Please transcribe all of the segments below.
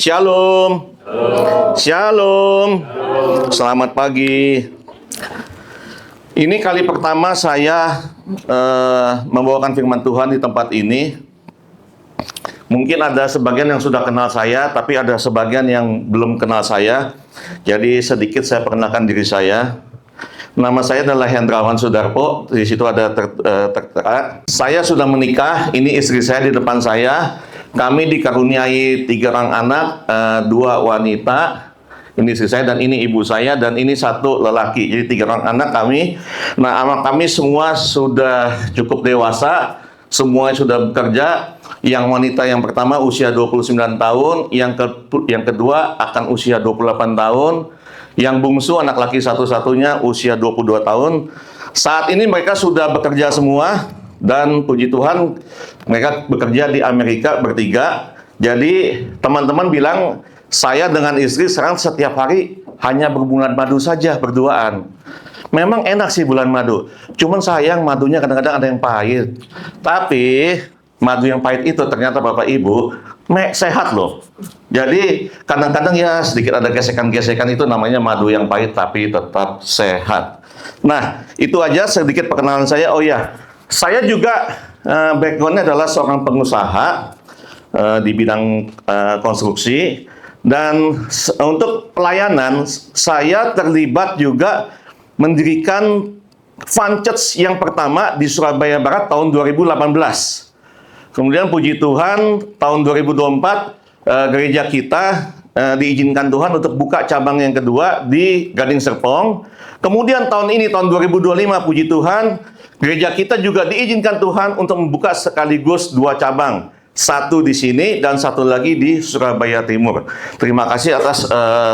Shalom. Shalom. Selamat pagi. Ini kali pertama saya membawakan firman Tuhan di tempat ini. Mungkin ada sebagian yang sudah kenal saya, tapi ada sebagian yang belum kenal saya. Jadi sedikit saya perkenalkan diri saya. Nama saya adalah Hendrawan Sudarpo. Di situ ada tertera. Saya sudah menikah. Ini istri saya di depan saya. Kami dikaruniai 3 orang anak, 2 wanita. Ini istri saya dan ini ibu saya dan ini 1 lelaki. Jadi 3 orang anak kami. Nah, anak kami semua sudah cukup dewasa. Semua sudah bekerja. Yang wanita yang pertama usia 29 tahun, yang kedua akan usia 28 tahun. Yang bungsu anak laki satu-satunya usia 22 tahun. Saat ini mereka sudah bekerja semua. Dan puji Tuhan, mereka bekerja di Amerika bertiga. Jadi teman-teman bilang, saya dengan istri sekarang setiap hari hanya berbulan madu saja, berduaan. Memang enak sih bulan madu. Cuman sayang madunya kadang-kadang ada yang pahit. Tapi madu yang pahit itu ternyata Bapak Ibu sehat loh. Jadi kadang-kadang ya sedikit ada gesekan-gesekan, itu namanya madu yang pahit tapi tetap sehat. Nah, itu aja sedikit perkenalan saya. Oh ya, saya juga background-nya adalah seorang pengusaha di bidang konstruksi. Dan untuk pelayanan, saya terlibat juga mendirikan Fun Church yang pertama di Surabaya Barat tahun 2018. Kemudian puji Tuhan, tahun 2024 gereja kita diizinkan Tuhan untuk buka cabang yang kedua di Gading Serpong. Kemudian tahun ini, tahun 2025, puji Tuhan, gereja kita juga diizinkan Tuhan untuk membuka sekaligus 2 cabang. 1 di sini dan 1 lagi di Surabaya Timur. Terima kasih atas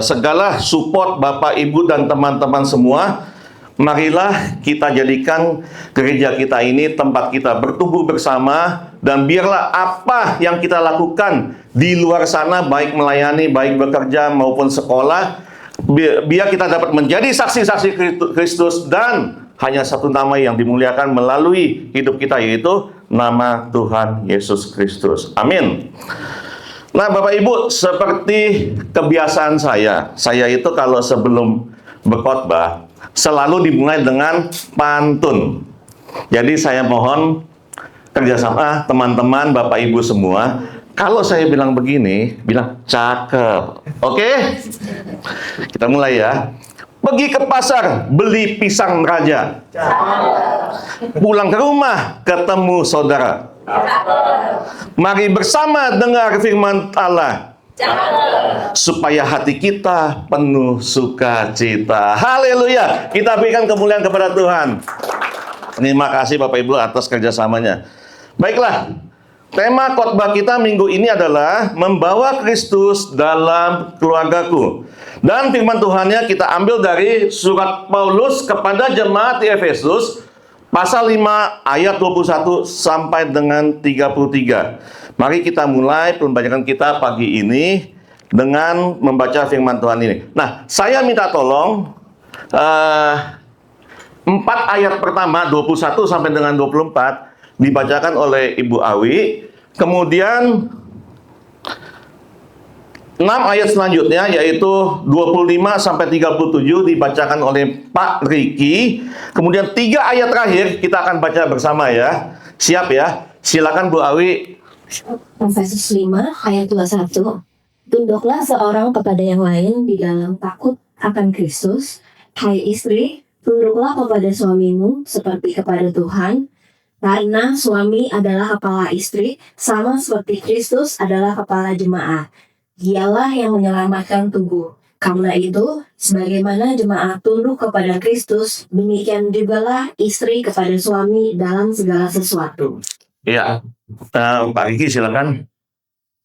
segala support Bapak, Ibu, dan teman-teman semua. Marilah kita jadikan gereja kita ini tempat kita bertumbuh bersama. Dan biarlah apa yang kita lakukan di luar sana, baik melayani, baik bekerja, maupun sekolah, biar kita dapat menjadi saksi-saksi Kristus. Dan hanya satu nama yang dimuliakan melalui hidup kita, yaitu nama Tuhan Yesus Kristus. Amin. Nah, Bapak Ibu, seperti kebiasaan saya itu kalau sebelum berkhotbah selalu dimulai dengan pantun. Jadi saya mohon kerjasama teman-teman, Bapak Ibu semua. Kalau saya bilang begini, bilang cakep. Oke? Kita mulai ya. Pergi ke pasar, beli pisang raja. Pulang ke rumah, ketemu saudara. Mari bersama dengar firman Allah. Supaya hati kita penuh sukacita. Haleluya. Kita berikan kemuliaan kepada Tuhan. Terima kasih Bapak Ibu atas kerjasamanya. Baiklah, tema khotbah kita minggu ini adalah membawa Kristus dalam keluargaku. Dan firman Tuhannya kita ambil dari surat Paulus kepada jemaat di Efesus, pasal 5 ayat 21 sampai dengan 33. Mari kita mulai pembacaan kita pagi ini dengan membaca firman Tuhan ini. Nah, saya minta tolong 4 ayat pertama 21 sampai dengan 24 dibacakan oleh Ibu Awi. Kemudian 6 ayat selanjutnya yaitu 25 sampai 37 dibacakan oleh Pak Riki. Kemudian 3 ayat terakhir kita akan baca bersama ya. Siap ya? Silakan Bu Awi. Efesus 5 ayat 21. Tunduklah seorang kepada yang lain di dalam takut akan Kristus. Hai istri, tunduklah kepada suamimu seperti kepada Tuhan. Karena suami adalah kepala istri, sama seperti Kristus adalah kepala jemaat. Dialah yang menyelamatkan tubuh. Karena itu, sebagaimana jemaat tunduk kepada Kristus, demikian jugalah istri kepada suami dalam segala sesuatu. Ya, Pak Riki silakan.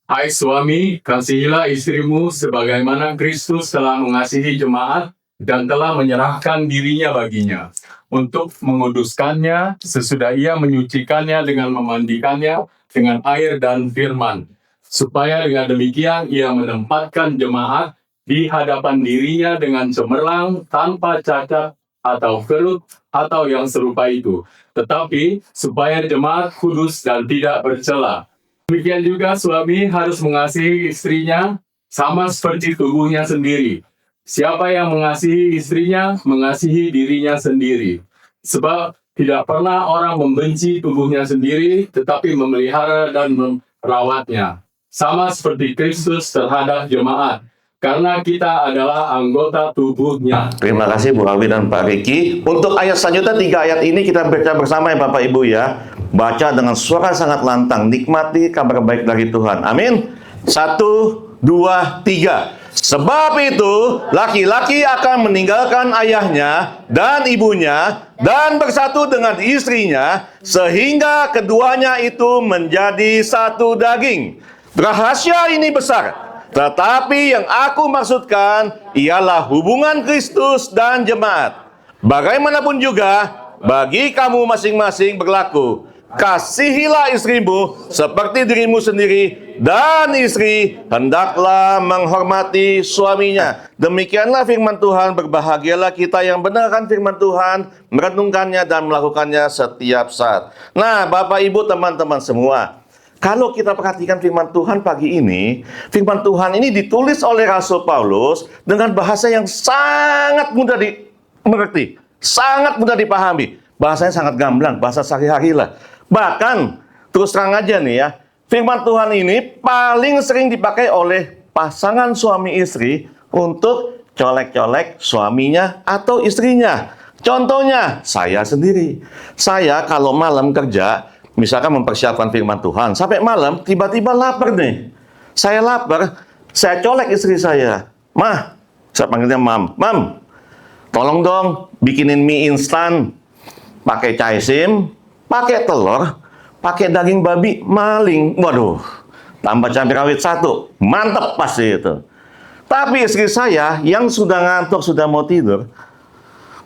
Hai suami, kasihilah istrimu sebagaimana Kristus telah mengasihi jemaat dan telah menyerahkan dirinya baginya, untuk menguduskannya sesudah ia menyucikannya dengan memandikannya dengan air dan firman, supaya dengan demikian ia menempatkan jemaat di hadapan dirinya dengan cemerlang, tanpa cacat atau kerut atau yang serupa itu, tetapi supaya jemaat kudus dan tidak bercela. Demikian juga suami harus mengasihi istrinya sama seperti tubuhnya sendiri. Siapa yang mengasihi istrinya, mengasihi dirinya sendiri. Sebab tidak pernah orang membenci tubuhnya sendiri, tetapi memelihara dan merawatnya. Sama seperti Kristus terhadap jemaat. Karena kita adalah anggota tubuhnya. Terima kasih Bu Awi dan Pak Riki. Untuk ayat selanjutnya, 3 ayat ini kita baca bersama ya Bapak Ibu ya. Baca dengan suara sangat lantang. Nikmati kabar baik dari Tuhan. Amin. 1, 2, 3. Sebab itu, laki-laki akan meninggalkan ayahnya dan ibunya dan bersatu dengan istrinya, sehingga keduanya itu menjadi satu daging. Rahasia ini besar, tetapi yang aku maksudkan ialah hubungan Kristus dan jemaat. Bagaimanapun juga, bagi kamu masing-masing berlaku, kasihilah istrimu seperti dirimu sendiri, dan istri hendaklah menghormati suaminya. Demikianlah firman Tuhan. Berbahagialah kita yang mendengarkan firman Tuhan, merenungkannya dan melakukannya setiap saat. Nah, Bapak Ibu teman-teman semua, kalau kita perhatikan firman Tuhan pagi ini, firman Tuhan ini ditulis oleh Rasul Paulus dengan bahasa yang sangat mudah dimengerti, sangat mudah dipahami. Bahasanya sangat gamblang, bahasa sehari-hari lah. Bahkan, terus terang aja nih ya, firman Tuhan ini paling sering dipakai oleh pasangan suami istri untuk colek-colek suaminya atau istrinya. Contohnya, saya sendiri. Saya kalau malam kerja, misalkan mempersiapkan firman Tuhan, sampai malam tiba-tiba lapar nih. Saya lapar, saya colek istri saya. Mah, saya panggilnya Mam. Mam, tolong dong bikinin mie instan. Pakai caisim, pakai telur, pakai daging babi, maling. Waduh, tambah cabai rawit 1. Mantep pasti itu. Tapi istri saya yang sudah ngantuk, sudah mau tidur,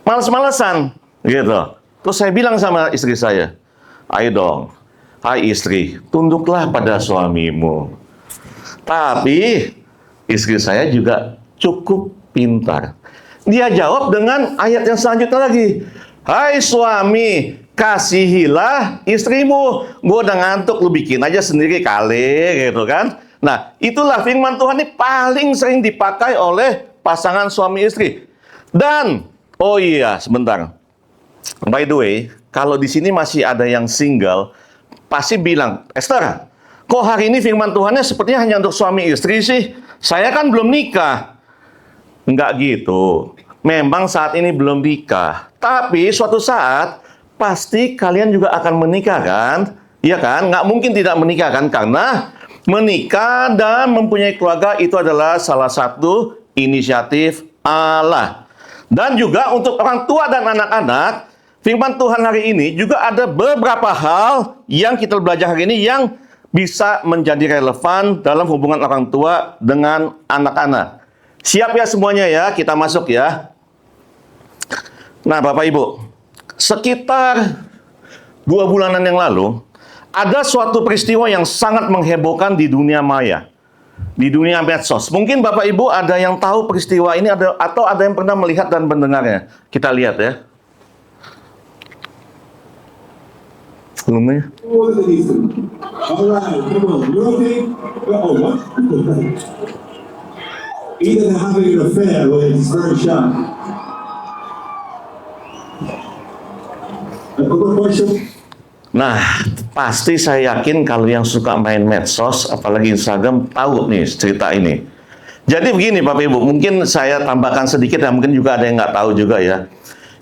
males-malesan gitu. Terus saya bilang sama istri saya, ayo dong, hai istri, tunduklah pada suamimu. Tapi istri saya juga cukup pintar. Dia jawab dengan ayat yang selanjutnya lagi. Hai suami, kasihilah istrimu. Gue udah ngantuk, lu bikin aja sendiri kali, gitu kan. Nah, itulah firman Tuhan ini paling sering dipakai oleh pasangan suami istri. Dan, oh iya, sebentar. By the way, kalau di sini masih ada yang single, pasti bilang, Esther, kok hari ini firman Tuhannya sepertinya hanya untuk suami istri sih? Saya kan belum nikah. Enggak gitu. Memang saat ini belum nikah. Tapi suatu saat, pasti kalian juga akan menikah kan? Iya kan? Nggak mungkin tidak menikah kan? Karena menikah dan mempunyai keluarga itu adalah salah satu inisiatif Allah. Dan juga untuk orang tua dan anak-anak, firman Tuhan hari ini juga ada beberapa hal yang kita belajar hari ini yang bisa menjadi relevan dalam hubungan orang tua dengan anak-anak. Siap ya semuanya ya? Kita masuk ya. Nah, Bapak Ibu, sekitar 2 bulanan yang lalu, ada suatu peristiwa yang sangat menghebohkan di dunia maya, di dunia medsos. Mungkin Bapak Ibu ada yang tahu peristiwa ini atau ada yang pernah melihat dan mendengarnya. Kita lihat ya. Filmnya. Alright, come on. You okay? Oh, what? Either they're having an affair or it's very shy. A good question. Nah, pasti saya yakin kalau yang suka main medsos, apalagi Instagram, tahu nih cerita ini. Jadi begini Bapak Ibu, mungkin saya tambahkan sedikit dan mungkin juga ada yang nggak tahu juga ya.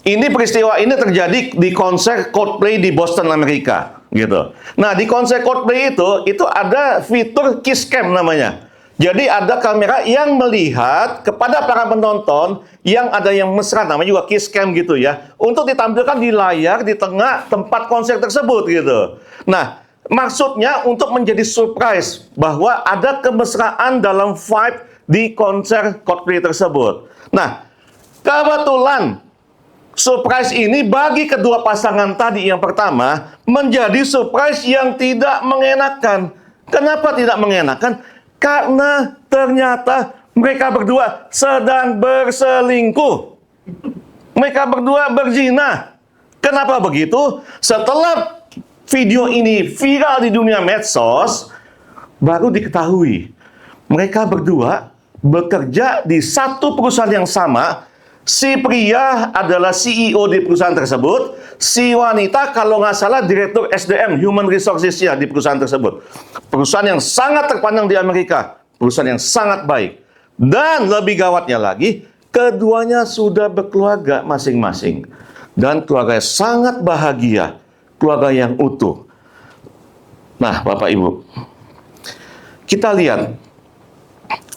Ini peristiwa ini terjadi di konser Coldplay di Boston, Amerika, gitu. Nah, di konser Coldplay itu ada fitur kiss cam namanya. Jadi ada kamera yang melihat kepada para penonton yang ada yang mesra, namanya juga kiss cam gitu ya, untuk ditampilkan di layar di tengah tempat konser tersebut gitu. Nah, maksudnya untuk menjadi surprise bahwa ada kemesraan dalam vibe di konser Coldplay tersebut. Nah, kebetulan surprise ini bagi kedua pasangan tadi yang pertama menjadi surprise yang tidak mengenakan. Kenapa tidak mengenakan? Karena ternyata mereka berdua sedang berselingkuh. Mereka berdua berzina. Kenapa begitu? Setelah video ini viral di dunia medsos, baru diketahui mereka berdua bekerja di satu perusahaan yang sama. Si pria adalah CEO di perusahaan tersebut, si wanita kalau nggak salah direktur SDM, Human Resources-nya di perusahaan tersebut. Perusahaan yang sangat terpandang di Amerika, perusahaan yang sangat baik. Dan lebih gawatnya lagi, keduanya sudah berkeluarga masing-masing. Dan keluarga sangat bahagia, keluarga yang utuh. Nah, Bapak Ibu, kita lihat,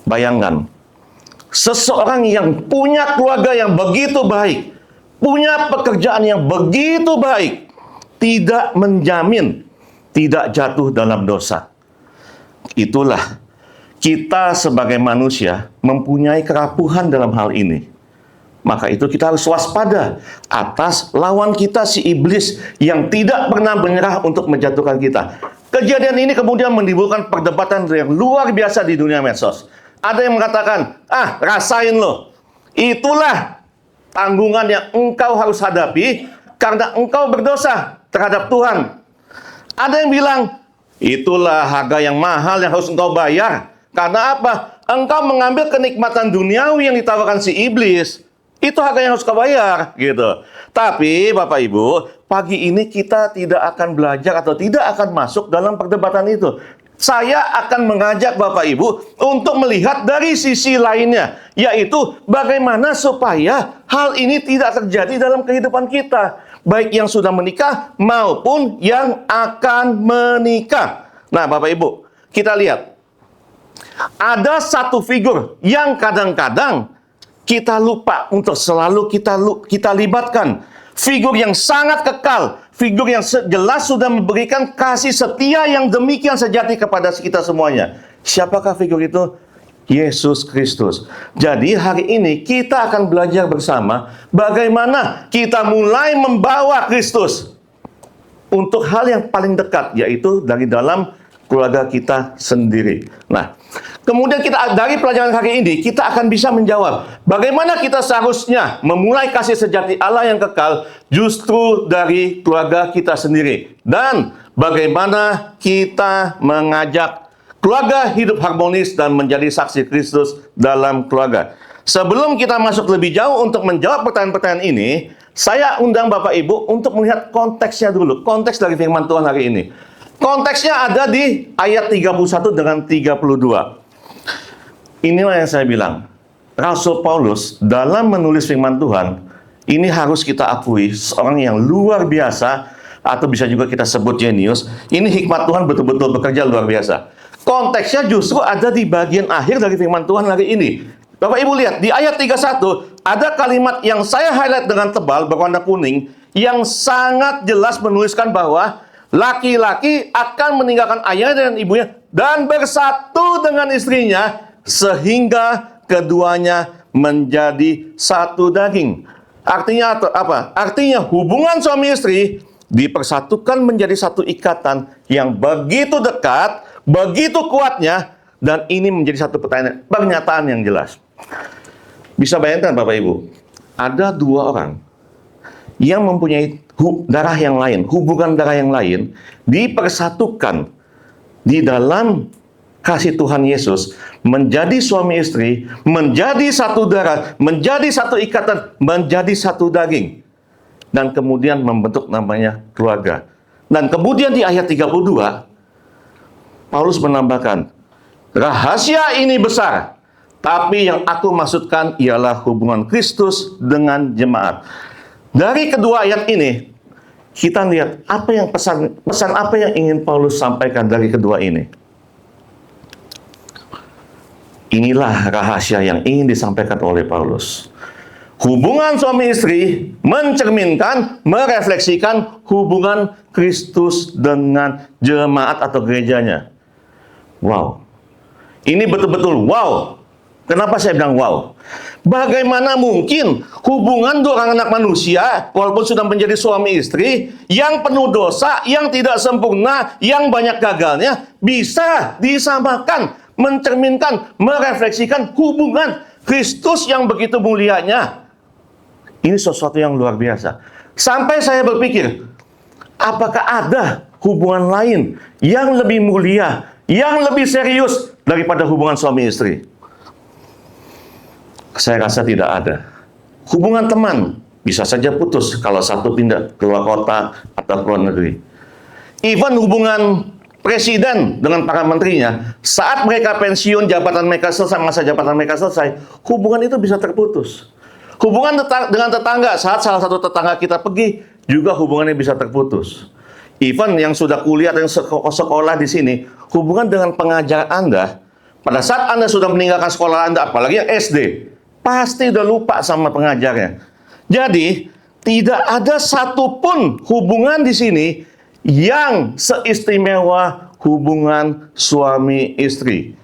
bayangkan, seseorang yang punya keluarga yang begitu baik, punya pekerjaan yang begitu baik, tidak menjamin tidak jatuh dalam dosa. Itulah kita sebagai manusia mempunyai kerapuhan dalam hal ini. Maka itu kita harus waspada atas lawan kita si iblis yang tidak pernah menyerah untuk menjatuhkan kita. Kejadian ini kemudian menimbulkan perdebatan yang luar biasa di dunia medsos. Ada yang mengatakan, rasain loh. Itulah tanggungan yang engkau harus hadapi karena engkau berdosa terhadap Tuhan. Ada yang bilang, itulah harga yang mahal yang harus engkau bayar. Karena apa? Engkau mengambil kenikmatan duniawi yang ditawarkan si iblis. Itu harga yang harus kau bayar, gitu. Tapi, Bapak Ibu, pagi ini kita tidak akan belajar atau tidak akan masuk dalam perdebatan itu. Saya akan mengajak Bapak Ibu untuk melihat dari sisi lainnya, yaitu bagaimana supaya hal ini tidak terjadi dalam kehidupan kita, baik yang sudah menikah maupun yang akan menikah. Nah, Bapak Ibu, kita lihat. Ada satu figur yang kadang-kadang kita lupa untuk selalu kita libatkan. Figur yang sangat kekal, figur yang jelas sudah memberikan kasih setia yang demikian sejati kepada kita semuanya. Siapakah figur itu? Yesus Kristus. Jadi hari ini kita akan belajar bersama bagaimana kita mulai membawa Kristus untuk hal yang paling dekat, yaitu dari dalam keluarga kita sendiri. Nah, kemudian kita dari pelajaran hari ini kita akan bisa menjawab bagaimana kita seharusnya memulai kasih sejati Allah yang kekal justru dari keluarga kita sendiri, dan bagaimana kita mengajak keluarga hidup harmonis dan menjadi saksi Kristus dalam keluarga. Sebelum kita masuk lebih jauh untuk menjawab pertanyaan-pertanyaan ini, saya undang Bapak Ibu untuk melihat konteksnya dulu, konteks dari firman Tuhan hari ini. Konteksnya ada di ayat 31 dengan 32. Inilah yang saya bilang. Rasul Paulus dalam menulis firman Tuhan, ini harus kita akui seorang yang luar biasa, atau bisa juga kita sebut jenius. Ini hikmat Tuhan betul-betul bekerja luar biasa. Konteksnya justru ada di bagian akhir dari firman Tuhan hari ini. Bapak Ibu lihat, di ayat 31 ada kalimat yang saya highlight dengan tebal berwarna kuning, yang sangat jelas menuliskan bahwa laki-laki akan meninggalkan ayahnya dan ibunya dan bersatu dengan istrinya sehingga keduanya menjadi satu daging. Artinya apa? Artinya hubungan suami istri dipersatukan menjadi satu ikatan yang begitu dekat, begitu kuatnya, dan ini menjadi satu pernyataan yang jelas. Bisa bayangkan Bapak Ibu, ada dua orang yang mempunyai darah yang lain, hubungan darah yang lain, dipersatukan di dalam kasih Tuhan Yesus, menjadi suami istri, menjadi satu darah, menjadi satu ikatan, menjadi satu daging. Dan kemudian membentuk namanya keluarga. Dan kemudian di ayat 32, Paulus menambahkan, rahasia ini besar, tapi yang aku maksudkan ialah hubungan Kristus dengan jemaat. Dari kedua ayat ini, kita lihat apa yang pesan apa yang ingin Paulus sampaikan dari kedua ini. Inilah rahasia yang ingin disampaikan oleh Paulus. Hubungan suami istri mencerminkan, merefleksikan hubungan Kristus dengan jemaat atau gerejanya. Wow. Ini betul-betul wow. Kenapa saya bilang wow? Bagaimana mungkin hubungan dua orang anak manusia, walaupun sudah menjadi suami istri, yang penuh dosa, yang tidak sempurna, yang banyak gagalnya, bisa disamakan, mencerminkan, merefleksikan hubungan Kristus yang begitu mulianya. Ini sesuatu yang luar biasa. Sampai saya berpikir, apakah ada hubungan lain yang lebih mulia, yang lebih serius daripada hubungan suami istri? Saya rasa tidak ada. Hubungan teman bisa saja putus kalau satu pindah keluar kota atau keluar negeri. Even hubungan presiden dengan para menterinya, saat mereka pensiun, jabatan mereka selesai, masa jabatan mereka selesai, hubungan itu bisa terputus. Hubungan dengan tetangga, saat salah satu tetangga kita pergi, juga hubungannya bisa terputus. Even yang sudah kuliah dan sekolah di sini, hubungan dengan pengajar Anda, pada saat Anda sudah meninggalkan sekolah Anda, apalagi yang SD, pasti udah lupa sama pengajarnya. Jadi, tidak ada satupun hubungan di sini yang seistimewa hubungan suami istri.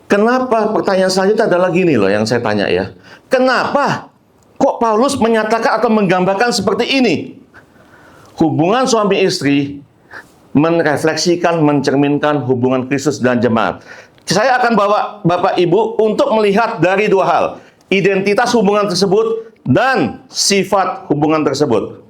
Kenapa? Pertanyaan selanjutnya adalah gini loh yang saya tanya ya. Kenapa kok Paulus menyatakan atau menggambarkan seperti ini? Hubungan suami istri merefleksikan, mencerminkan hubungan Kristus dan jemaat. Saya akan bawa Bapak Ibu untuk melihat dari dua hal. Identitas hubungan tersebut dan sifat hubungan tersebut.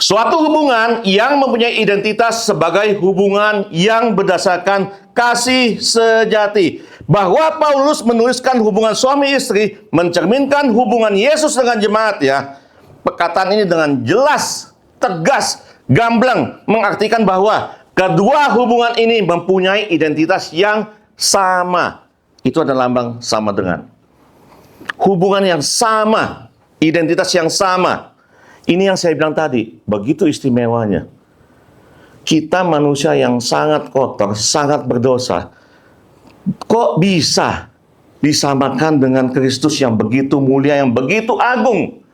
Suatu hubungan yang mempunyai identitas sebagai hubungan yang berdasarkan kasih sejati. Bahwa Paulus menuliskan hubungan suami istri mencerminkan hubungan Yesus dengan jemaat ya. Perkataan ini dengan jelas, tegas, gamblang mengartikan bahwa kedua hubungan ini mempunyai identitas yang sama. Itu adalah lambang sama dengan. Hubungan yang sama, identitas yang sama. Ini yang saya bilang tadi, begitu istimewanya. Kita manusia yang sangat kotor, sangat berdosa. Kok bisa disamakan dengan Kristus yang begitu mulia, yang begitu agung?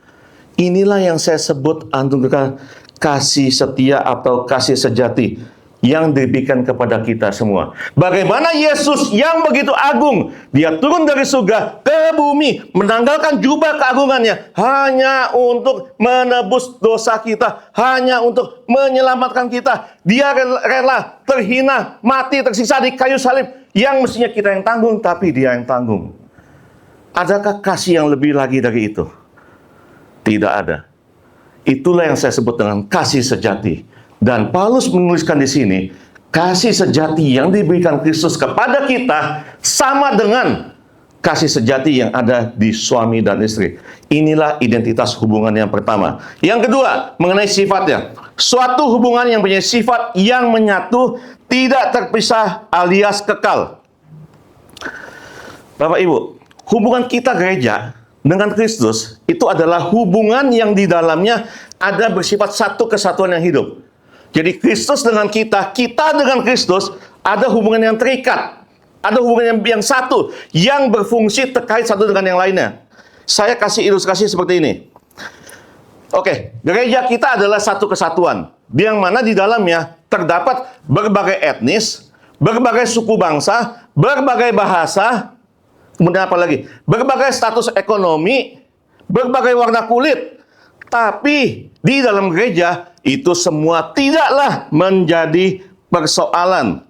Inilah yang saya sebut anugerah kasih setia atau kasih sejati yang diberikan kepada kita semua. Bagaimana Yesus yang begitu agung, dia turun dari surga ke bumi, menanggalkan jubah keagungannya hanya untuk menebus dosa kita, hanya untuk menyelamatkan kita. Dia rela terhina, mati, tersiksa di kayu salib, yang mestinya kita yang tanggung, tapi dia yang tanggung. Adakah kasih yang lebih lagi dari itu? Tidak ada. Itulah yang saya sebut dengan kasih sejati. Dan Paulus menuliskan di sini, kasih sejati yang diberikan Kristus kepada kita sama dengan kasih sejati yang ada di suami dan istri. Inilah identitas hubungan yang pertama. Yang kedua, mengenai sifatnya. Suatu hubungan yang punya sifat yang menyatu, tidak terpisah alias kekal. Bapak Ibu, hubungan kita gereja dengan Kristus itu adalah hubungan yang di dalamnya ada bersifat satu kesatuan yang hidup. Jadi Kristus dengan kita, kita dengan Kristus, ada hubungan yang terikat. Ada hubungan yang satu, yang berfungsi terkait satu dengan yang lainnya. Saya kasih ilustrasi seperti ini. Oke, gereja kita adalah satu kesatuan. Yang mana di dalamnya terdapat berbagai etnis, berbagai suku bangsa, berbagai bahasa, kemudian apa lagi? Berbagai status ekonomi, berbagai warna kulit. Tapi di dalam gereja itu semua tidaklah menjadi persoalan.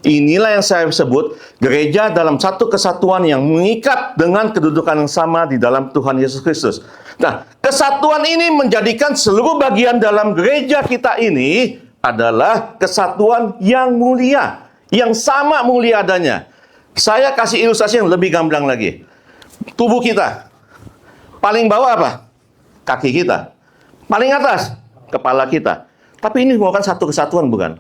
Inilah yang saya sebut gereja dalam satu kesatuan yang mengikat dengan kedudukan yang sama di dalam Tuhan Yesus Kristus. Nah, kesatuan ini menjadikan seluruh bagian dalam gereja kita ini adalah kesatuan yang mulia, yang sama mulia adanya. Saya kasih ilustrasi yang lebih gamblang lagi. Tubuh kita, paling bawah apa? Kaki kita. Paling atas, kepala kita. Tapi ini bukan satu kesatuan, bukan?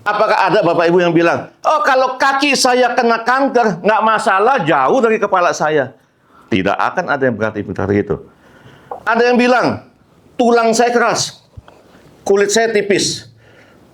Apakah ada Bapak Ibu yang bilang, oh kalau kaki saya kena kanker, nggak masalah, jauh dari kepala saya. Tidak akan ada yang berarti itu. Ada yang bilang, tulang saya keras, kulit saya tipis.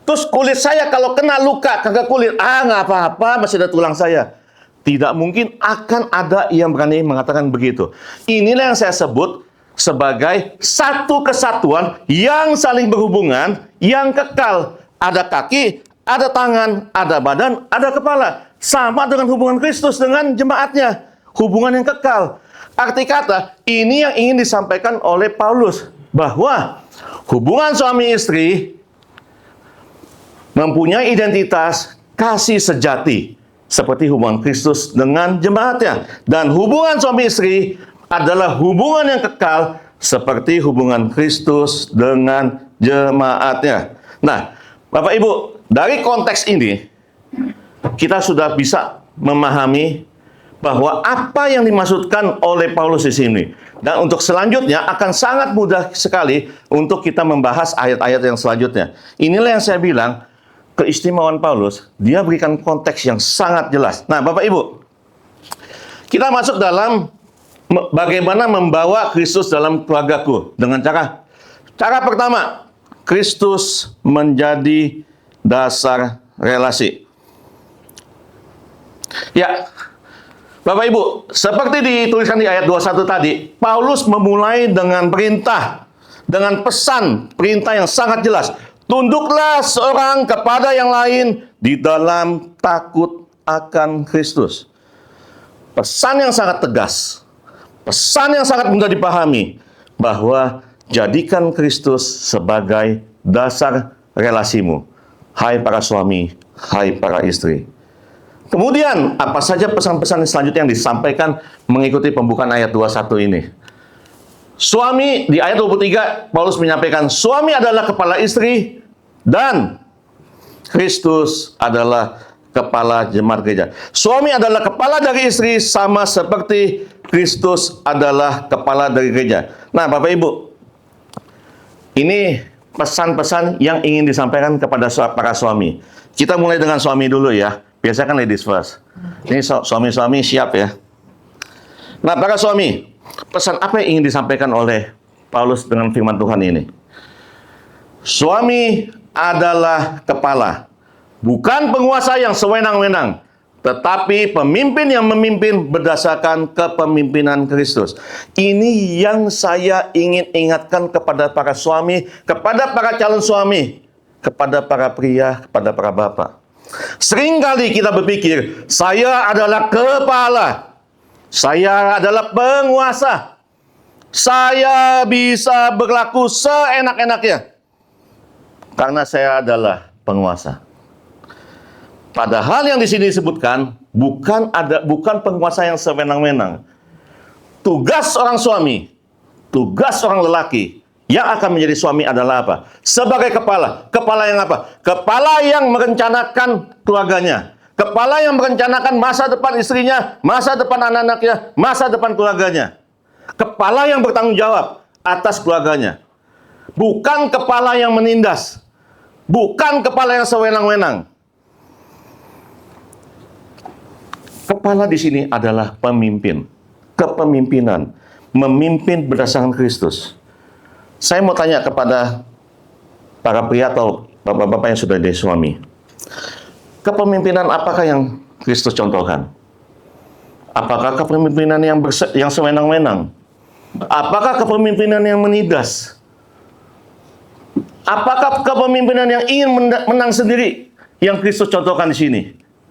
Terus kulit saya kalau kena luka, kanker kulit, nggak apa-apa, masih ada tulang saya. Tidak mungkin akan ada yang berani mengatakan begitu. Inilah yang saya sebut sebagai satu kesatuan yang saling berhubungan, yang kekal. Ada kaki, ada tangan, ada badan, ada kepala. Sama dengan hubungan Kristus dengan jemaatnya. Hubungan yang kekal. Arti kata, ini yang ingin disampaikan oleh Paulus. Bahwa hubungan suami istri mempunyai identitas kasih sejati. Seperti hubungan Kristus dengan jemaatnya. Dan hubungan suami istri adalah hubungan yang kekal seperti hubungan Kristus dengan jemaatnya. Nah, Bapak Ibu, dari konteks ini kita sudah bisa memahami bahwa apa yang dimaksudkan oleh Paulus di sini. Dan untuk selanjutnya akan sangat mudah sekali untuk kita membahas ayat-ayat yang selanjutnya. Inilah yang saya bilang, keistimewaan Paulus, dia berikan konteks yang sangat jelas. Nah, Bapak Ibu, kita masuk dalam bagaimana membawa Kristus dalam keluargaku. Dengan cara pertama, Kristus menjadi dasar relasi. Ya, Bapak Ibu, seperti dituliskan di ayat 21 tadi, Paulus memulai dengan perintah, dengan pesan, perintah yang sangat jelas. Tunduklah seorang kepada yang lain di dalam takut akan Kristus. Pesan yang sangat tegas, pesan yang sangat mudah dipahami, bahwa jadikan Kristus sebagai dasar relasimu. Hai para suami, hai para istri. Kemudian, apa saja pesan-pesan selanjutnya yang disampaikan mengikuti pembukaan ayat 21 ini? Suami, di ayat 23, Paulus menyampaikan, suami adalah kepala istri, dan Kristus adalah kepala jemaat gereja. Suami adalah kepala dari istri, sama seperti Kristus adalah kepala dari gereja. Nah, Bapak Ibu, ini pesan-pesan yang ingin disampaikan kepada para suami. Kita mulai dengan suami dulu ya. Biasanya kan ladies first. Ini suami-suami siap ya. Nah, para suami, pesan apa yang ingin disampaikan oleh Paulus dengan firman Tuhan ini? Suami adalah kepala, bukan penguasa yang sewenang-wenang, tetapi pemimpin yang memimpin berdasarkan kepemimpinan Kristus. Ini yang saya ingin ingatkan kepada para suami, kepada para calon suami, kepada para pria, kepada para bapak. Seringkali kita berpikir, saya adalah kepala, saya adalah penguasa, saya bisa berlaku seenak-enaknya karena saya adalah penguasa. Padahal yang di sini disebutkan bukan penguasa yang sewenang-wenang. Tugas seorang suami, tugas seorang lelaki yang akan menjadi suami adalah apa? Sebagai kepala. Kepala yang apa? Kepala yang merencanakan keluarganya. Kepala yang merencanakan masa depan istrinya, masa depan anak-anaknya, masa depan keluarganya. Kepala yang bertanggung jawab atas keluarganya. Bukan kepala yang menindas. Bukan kepala yang sewenang-wenang. Kepala di sini adalah pemimpin. Kepemimpinan. Memimpin berdasarkan Kristus. Saya mau tanya kepada para pria atau bapak-bapak yang sudah jadi suami. Kepemimpinan apakah yang Kristus contohkan? Apakah kepemimpinan yang sewenang-wenang? Apakah kepemimpinan yang menindas? Apakah kepemimpinan yang ingin menang sendiri yang Kristus contohkan di sini?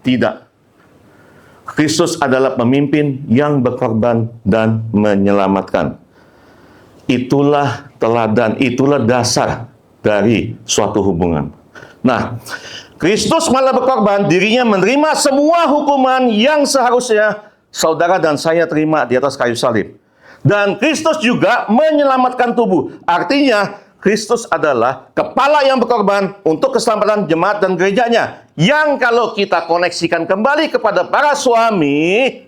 Tidak. Kristus adalah pemimpin yang berkorban dan menyelamatkan. Itulah teladan, itulah dasar dari suatu hubungan. Nah, Kristus malah berkorban, dirinya menerima semua hukuman yang seharusnya saudara dan saya terima di atas kayu salib. Dan Kristus juga menyelamatkan tubuh. Artinya, Kristus adalah kepala yang berkorban untuk keselamatan jemaat dan gerejanya. Yang kalau kita koneksikan kembali kepada para suami,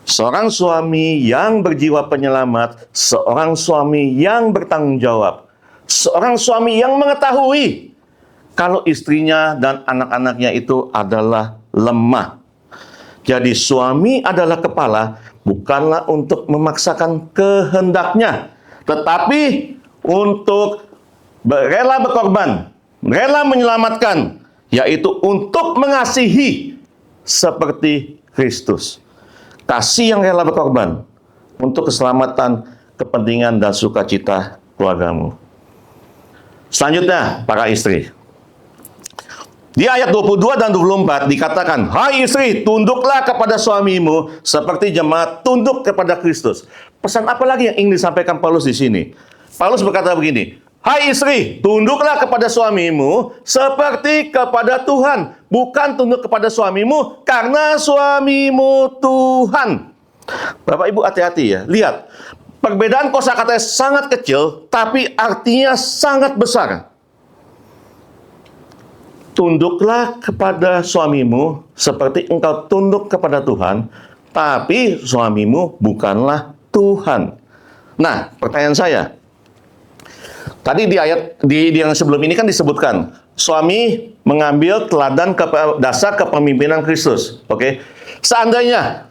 seorang suami yang berjiwa penyelamat, seorang suami yang bertanggung jawab, seorang suami yang mengetahui kalau istrinya dan anak-anaknya itu adalah lemah. Jadi suami adalah kepala, bukanlah untuk memaksakan kehendaknya, tetapi untuk rela berkorban, rela menyelamatkan, yaitu untuk mengasihi seperti Kristus. Kasih yang rela berkorban untuk keselamatan, kepentingan, dan sukacita keluargamu. Selanjutnya, para istri. Di ayat 22 dan 24 dikatakan, hai istri, tunduklah kepada suamimu seperti jemaat tunduk kepada Kristus. Pesan apa lagi yang ingin disampaikan Paulus di sini? Paulus berkata begini, hai istri, tunduklah kepada suamimu seperti kepada Tuhan. Bukan tunduk kepada suamimu karena suamimu Tuhan. Bapak Ibu hati-hati ya. Lihat, perbedaan kosakata sangat kecil, tapi artinya sangat besar. tunduklah kepada suamimu seperti engkau tunduk kepada Tuhan, tapi suamimu bukanlah Tuhan. Nah, pertanyaan saya, tadi di ayat di yang sebelum ini kan disebutkan, suami mengambil teladan dasar kepemimpinan Kristus. Oke, seandainya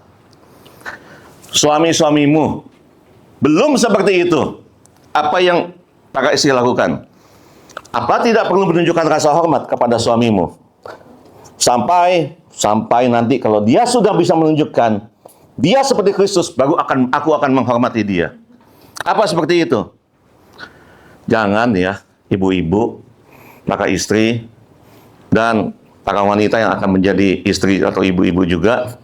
suami-suamimu belum seperti itu, apa yang para istri lakukan? Apa tidak perlu menunjukkan rasa hormat kepada suamimu? Sampai nanti kalau dia sudah bisa menunjukkan dia seperti Kristus, baru aku akan menghormati dia. Apa seperti itu? Jangan ya, ibu-ibu, para istri, dan para wanita yang akan menjadi istri atau ibu-ibu juga.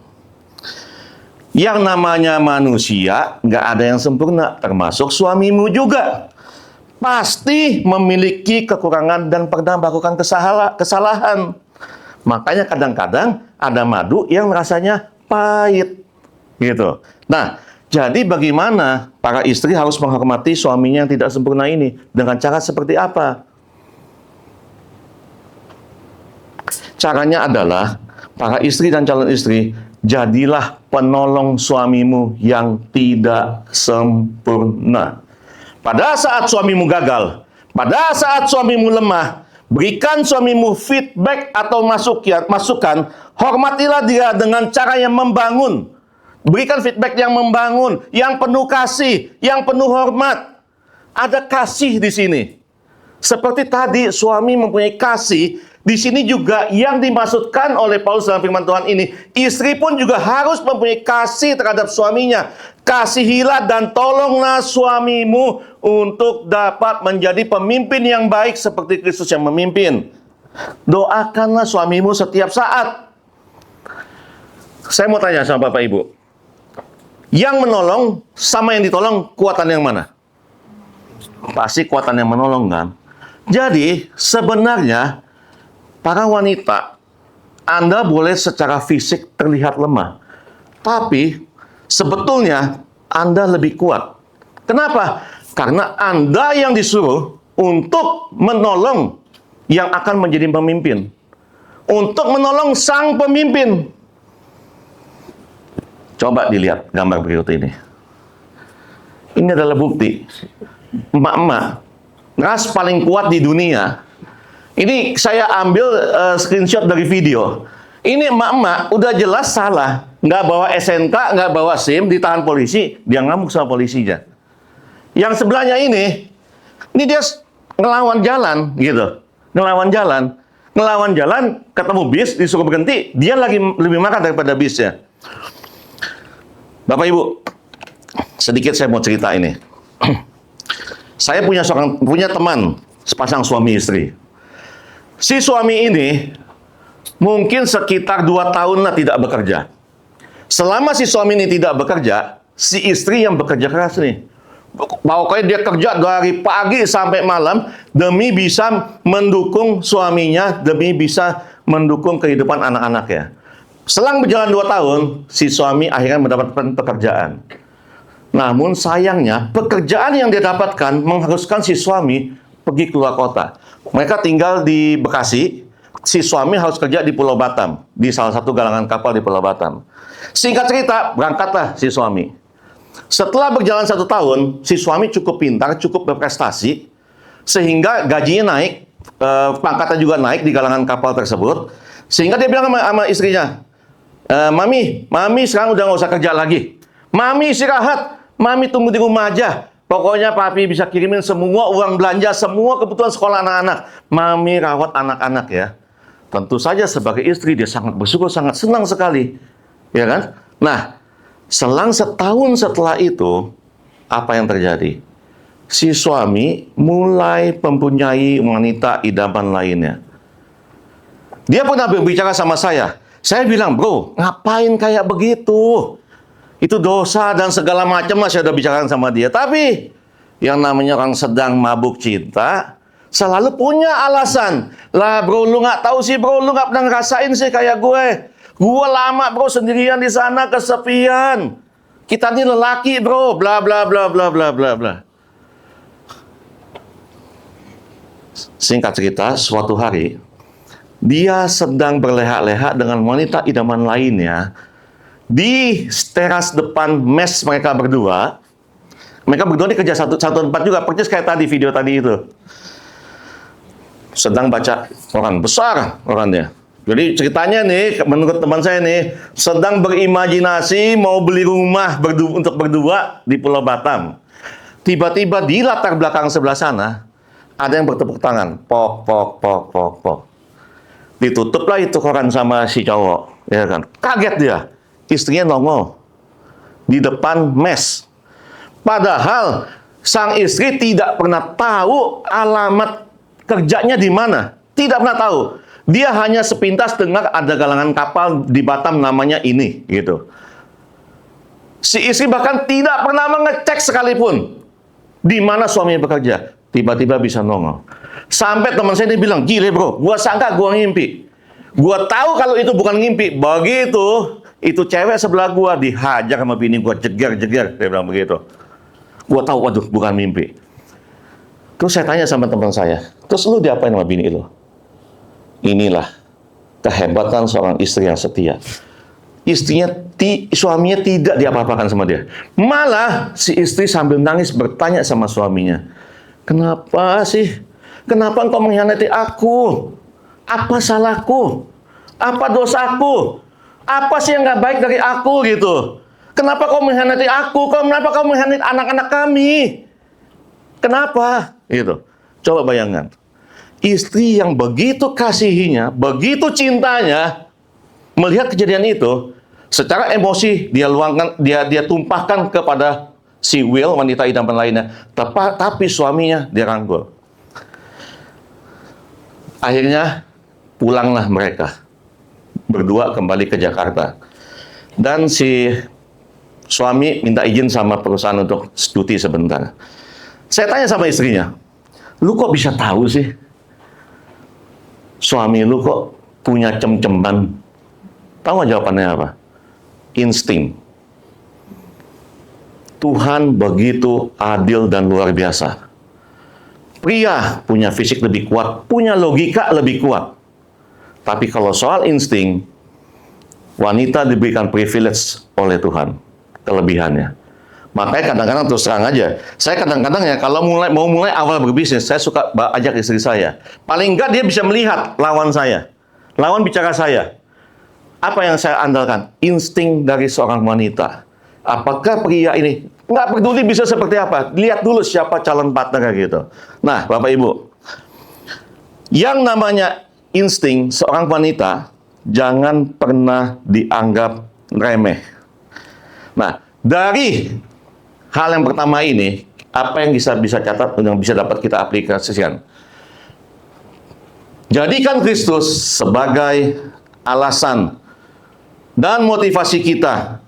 Yang namanya manusia, nggak ada yang sempurna, termasuk suamimu juga. Pasti memiliki kekurangan dan pernah melakukan kesalahan. Makanya kadang-kadang ada madu yang rasanya pahit. Gitu. Nah, jadi bagaimana para istri harus menghormati suaminya yang tidak sempurna ini? Dengan cara seperti apa? Caranya adalah, para istri dan calon istri, jadilah penolong suamimu yang tidak sempurna. Pada saat suamimu gagal, pada saat suamimu lemah, berikan suamimu feedback atau masukan, hormatilah dia dengan cara yang membangun. Berikan feedback yang membangun, yang penuh kasih, yang penuh hormat. Ada kasih di sini. Seperti tadi suami mempunyai kasih, di sini juga yang dimaksudkan oleh Paulus dalam firman Tuhan ini, istri pun juga harus mempunyai kasih terhadap suaminya. Kasihilah dan tolonglah suamimu untuk dapat menjadi pemimpin yang baik seperti Kristus yang memimpin. Doakanlah suamimu setiap saat. Saya mau tanya sama Bapak Ibu, yang menolong sama yang ditolong, kuatan yang mana? Pasti kuatan yang menolong, kan? Jadi sebenarnya para wanita, Anda boleh secara fisik terlihat lemah, tapi sebetulnya Anda lebih kuat. Kenapa? Karena Anda yang disuruh untuk menolong yang akan menjadi pemimpin. Untuk menolong sang pemimpin. Coba dilihat gambar berikut ini. Ini adalah bukti. Emak-emak, ras paling kuat di dunia. Ini saya ambil screenshot dari video. Ini emak-emak udah jelas salah. Nggak bawa SNK, nggak bawa SIM, ditahan polisi, dia ngamuk sama polisinya. Yang sebelahnya ini dia ngelawan jalan, gitu. Ngelawan jalan, ketemu bis, disuruh berhenti, dia lagi lebih marah daripada bisnya. Bapak Ibu, sedikit saya mau cerita ini. Saya punya teman, sepasang suami istri. Si suami ini mungkin sekitar 2 tahun lah tidak bekerja. Selama si suami ini tidak bekerja, si istri yang bekerja keras nih. Pokoknya dia kerja dari pagi sampai malam demi bisa mendukung suaminya, demi bisa mendukung kehidupan anak-anaknya. Selang berjalan 2 tahun, si suami akhirnya mendapatkan pekerjaan. Namun sayangnya, pekerjaan yang dia dapatkan mengharuskan si suami pergi keluar kota. Mereka tinggal di Bekasi, si suami harus kerja di Pulau Batam, di salah satu galangan kapal di Pulau Batam. Singkat cerita, berangkatlah si suami. Setelah berjalan 1 tahun, si suami cukup pintar, cukup berprestasi, sehingga gajinya naik, pangkatnya juga naik di galangan kapal tersebut. Sehingga dia bilang sama istrinya, Mami sekarang udah nggak usah kerja lagi. Mami istirahat, Mami tunggu di rumah aja. Pokoknya Papi bisa kirimin semua uang belanja, semua kebutuhan sekolah anak-anak. Mami rawat anak-anak ya. Tentu saja sebagai istri dia sangat bersyukur, sangat senang sekali. Ya kan? Nah, selang setahun setelah itu, apa yang terjadi? Si suami mulai mempunyai wanita idaman lainnya. Dia pernah berbicara sama saya. Saya bilang, bro, ngapain kayak begitu? Itu dosa dan segala macam lah saya udah bicarakan sama dia. Tapi yang namanya orang sedang mabuk cinta selalu punya alasan. Lah bro, lu nggak tahu sih bro, lu nggak pernah ngerasain sih kayak gue. Gue lama bro sendirian di sana, kesepian. Kita ini lelaki bro, bla bla bla bla bla bla bla. Singkat cerita, suatu hari dia sedang berleha-leha dengan wanita idaman lainnya di teras depan mes mereka berdua. Mereka berdua ini kerja satu tempat juga, persis kayak tadi video tadi itu. Sedang baca Quran, besar Qurannya. Jadi ceritanya nih, menurut teman saya nih, sedang berimajinasi mau beli rumah untuk berdua di Pulau Batam. Tiba-tiba di latar belakang sebelah sana, ada yang bertepuk tangan. Pok, pok, pok, pok, pok. Ditutuplah itu Quran sama si cowok. Ya kan? Kaget dia. Istrinya nongol di depan mes. Padahal sang istri tidak pernah tahu alamat kerjanya di mana. Tidak pernah tahu. Dia hanya sepintas dengar ada galangan kapal di Batam namanya ini, gitu. Si istri bahkan tidak pernah mengecek sekalipun di mana suaminya bekerja. Tiba-tiba bisa nongol. Sampai teman saya ini bilang, gile bro, gua sangka gua ngimpi. Gua tahu kalau itu bukan ngimpi. Begitu, itu cewek sebelah gua dihajar sama bini gua, jeger-jeger. Dia bilang begitu. Gua tahu, waduh, bukan mimpi. Terus saya tanya sama teman saya, terus lu diapain sama bini lu? Inilah kehebatan seorang istri yang setia. Suaminya tidak diapa-apakan sama dia. Malah si istri sambil nangis bertanya sama suaminya, kenapa sih? Kenapa engkau mengkhianati aku? Apa salahku? Apa dosaku? Apa sih yang gak baik dari aku gitu? Kenapa kau mengkhianati aku? Kenapa kau mengkhianati anak-anak kami? Kenapa? Gitu. Coba bayangkan. Istri yang begitu kasihinya, begitu cintanya, melihat kejadian itu, secara emosi dia luangkan, dia tumpahkan kepada si Will, wanita idaman lainnya. Tapi suaminya dia rangkul. Akhirnya pulanglah mereka berdua kembali ke Jakarta. Dan si suami minta izin sama perusahaan untuk cuti sebentar. Saya tanya sama istrinya, lu kok bisa tahu sih? Suami lu kok punya cem-ceman? Tahu nggak jawabannya apa? Insting. Tuhan begitu adil dan luar biasa. Pria punya fisik lebih kuat, punya logika lebih kuat. Tapi kalau soal insting, wanita diberikan privilege oleh Tuhan, kelebihannya. Makanya kadang-kadang terus terang aja, saya kadang-kadang ya kalau mau mulai awal berbisnis, saya suka ajak istri saya. Paling enggak dia bisa melihat lawan saya, lawan bicara saya. Apa yang saya andalkan? Insting dari seorang wanita. Apakah pria ini, nggak peduli bisa seperti apa, lihat dulu siapa calon partner gitu. Nah, Bapak Ibu, yang namanya insting seorang wanita jangan pernah dianggap remeh. Nah, dari hal yang pertama ini, apa yang bisa catat, yang bisa dapat kita aplikasikan? Jadikan Kristus sebagai alasan dan motivasi kita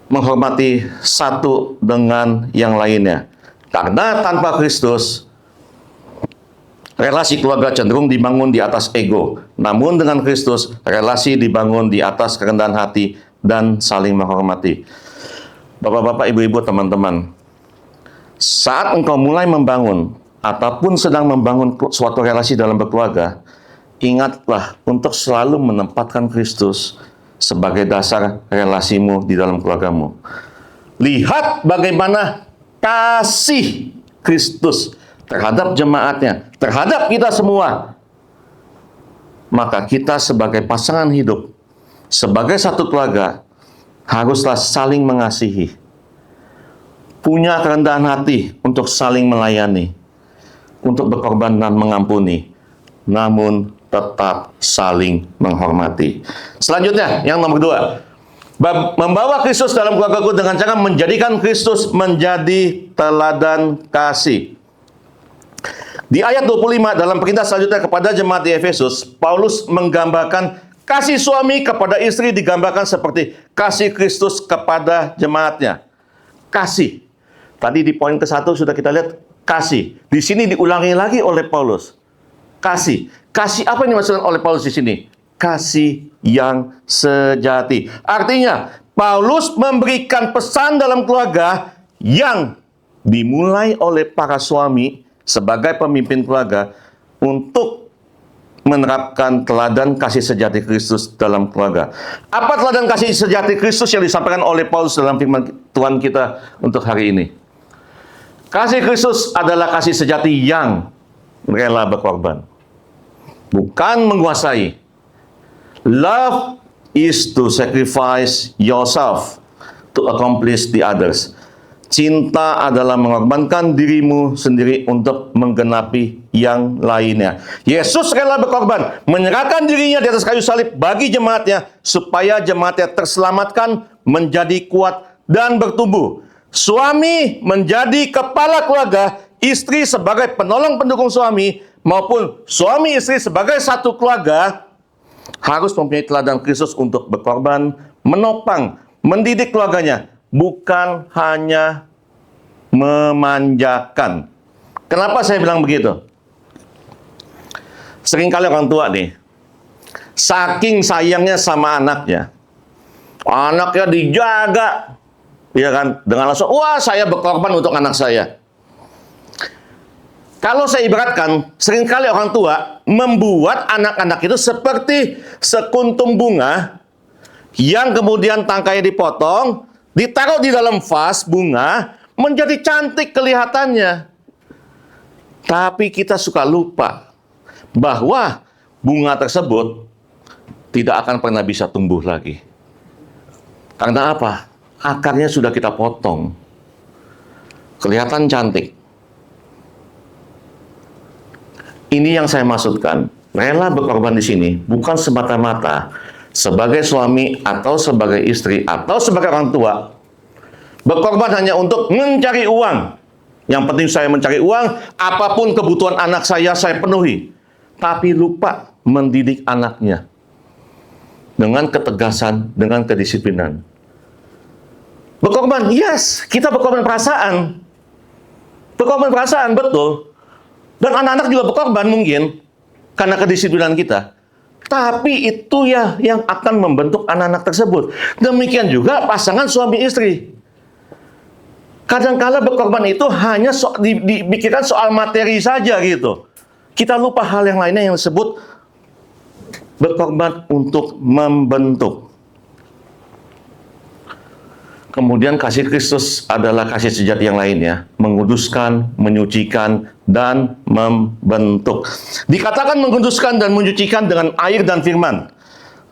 menghormati satu dengan yang lainnya. Karena tanpa Kristus, relasi keluarga cenderung dibangun di atas ego. Namun dengan Kristus, relasi dibangun di atas kerendahan hati dan saling menghormati. Bapak-bapak, ibu-ibu, teman-teman, saat engkau mulai membangun ataupun sedang membangun suatu relasi dalam berkeluarga, ingatlah untuk selalu menempatkan Kristus sebagai dasar relasimu di dalam keluargamu. Lihat bagaimana kasih Kristus terhadap jemaatnya, terhadap kita semua. Maka kita sebagai pasangan hidup, sebagai satu keluarga, haruslah saling mengasihi, punya kerendahan hati untuk saling melayani, untuk berkorban dan mengampuni, namun tetap saling menghormati. Selanjutnya, yang nomor 2, membawa Kristus dalam keluargaku dengan cara menjadikan Kristus menjadi teladan kasih. Di ayat 25 dalam perintah selanjutnya kepada jemaat di Efesus, Paulus menggambarkan kasih suami kepada istri digambarkan seperti kasih Kristus kepada jemaatnya. Kasih. Tadi di poin ke-1 sudah kita lihat kasih. Di sini diulangi lagi oleh Paulus. Kasih. Kasih apa yang dimaksudkan oleh Paulus di sini? Kasih yang sejati. Artinya, Paulus memberikan pesan dalam keluarga yang dimulai oleh para suami sebagai pemimpin keluarga untuk menerapkan teladan kasih sejati Kristus dalam keluarga. Apa teladan kasih sejati Kristus yang disampaikan oleh Paulus dalam firman Tuhan kita untuk hari ini? Kasih Kristus adalah kasih sejati yang rela berkorban, bukan menguasai. Love is to sacrifice yourself to accomplish the others. Cinta adalah mengorbankan dirimu sendiri untuk menggenapi yang lainnya. Yesus rela berkorban, menyerahkan dirinya di atas kayu salib bagi jemaatnya, supaya jemaatnya terselamatkan, menjadi kuat, dan bertumbuh. Suami menjadi kepala keluarga, istri sebagai penolong pendukung suami, maupun suami istri sebagai satu keluarga, harus mempunyai teladan Kristus untuk berkorban, menopang, mendidik keluarganya, bukan hanya memanjakan. Kenapa saya bilang begitu? Seringkali orang tua nih, saking sayangnya sama anaknya dijaga, ya kan, dengan langsung, wah saya berkorban untuk anak saya. Kalau saya ibaratkan, seringkali orang tua membuat anak-anak itu seperti sekuntum bunga yang kemudian tangkainya dipotong, ditaruh di dalam vas bunga, menjadi cantik kelihatannya. Tapi kita suka lupa bahwa bunga tersebut tidak akan pernah bisa tumbuh lagi. Karena apa? Akarnya sudah kita potong. Kelihatan cantik. Ini yang saya maksudkan. Rela berkorban di sini bukan semata-mata sebagai suami atau sebagai istri atau sebagai orang tua. Berkorban hanya untuk mencari uang. Yang penting saya mencari uang, apapun kebutuhan anak saya penuhi. Tapi lupa mendidik anaknya dengan ketegasan, dengan kedisiplinan. Berkorban, yes, kita berkorban perasaan. Berkorban perasaan, betul. Dan anak-anak juga berkorban mungkin karena kedisiplinan kita. Tapi itu ya yang akan membentuk anak-anak tersebut. Demikian juga pasangan suami istri. Kadang-kala berkorban itu hanya dipikirkan soal materi saja gitu. Kita lupa hal yang lainnya yang disebut berkorban untuk membentuk. Kemudian kasih Kristus adalah kasih sejati yang lainnya, menguduskan, menyucikan, dan membentuk. Dikatakan menguduskan dan menyucikan dengan air dan firman.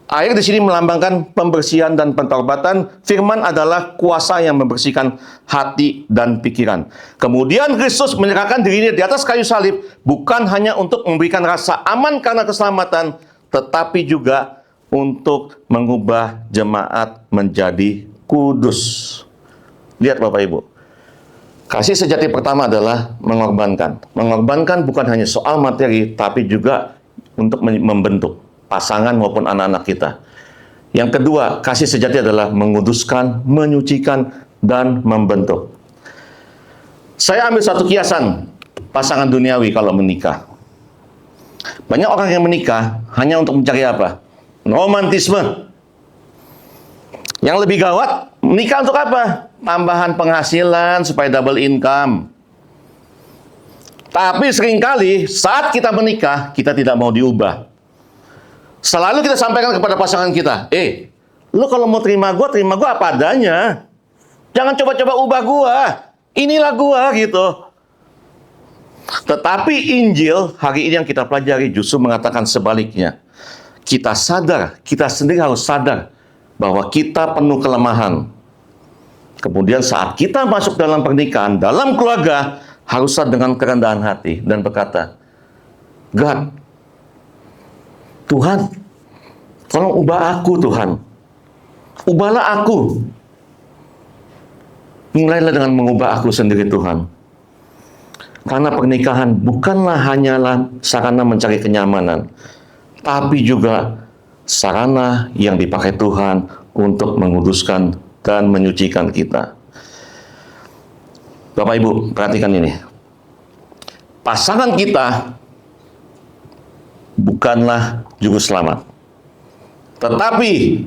Air di sini melambangkan pembersihan dan pentobatan. Firman adalah kuasa yang membersihkan hati dan pikiran. Kemudian Kristus menyerahkan dirinya di atas kayu salib bukan hanya untuk memberikan rasa aman karena keselamatan, tetapi juga untuk mengubah jemaat menjadi kudus. Lihat Bapak Ibu. Kasih sejati pertama adalah mengorbankan. Mengorbankan bukan hanya soal materi, tapi juga untuk membentuk pasangan maupun anak-anak kita. Yang kedua, kasih sejati adalah menguduskan, menyucikan, dan membentuk. Saya ambil satu kiasan pasangan duniawi kalau menikah. Banyak orang yang menikah hanya untuk mencari apa? Romantisme. Yang lebih gawat, menikah untuk apa? Tambahan penghasilan supaya double income. Tapi seringkali saat kita menikah, kita tidak mau diubah. Selalu kita sampaikan kepada pasangan kita, lu kalau mau terima gua apa adanya. Jangan coba-coba ubah gua. Inilah gua gitu. Tetapi Injil hari ini yang kita pelajari justru mengatakan sebaliknya. Kita sadar, kita sendiri harus sadar bahwa kita penuh kelemahan. Kemudian saat kita masuk dalam pernikahan, dalam keluarga, haruslah dengan kerendahan hati dan berkata, God, Tuhan, tolong ubah aku Tuhan. Ubahlah aku. Mulailah dengan mengubah aku sendiri Tuhan. Karena pernikahan bukanlah hanyalah sarana mencari kenyamanan, tapi juga sarana yang dipakai Tuhan untuk menguduskan dan menyucikan kita. Bapak Ibu, perhatikan ini. Pasangan kita bukanlah juru selamat. Tetapi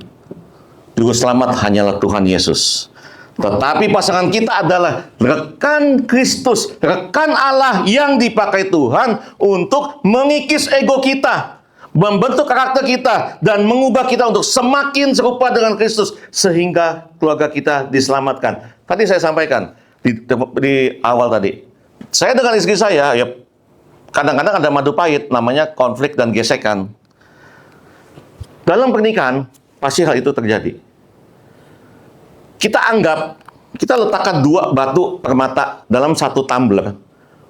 juru selamat hanyalah Tuhan Yesus. Tetapi pasangan kita adalah rekan Kristus, rekan Allah yang dipakai Tuhan untuk mengikis ego kita, membentuk karakter kita, dan mengubah kita untuk semakin serupa dengan Kristus, sehingga keluarga kita diselamatkan. Tadi saya sampaikan di awal tadi, saya dengan istri saya, ya kadang-kadang ada madu pahit, namanya konflik dan gesekan. Dalam pernikahan, pasti hal itu terjadi. Kita letakkan 2 batu permata dalam 1 tumbler.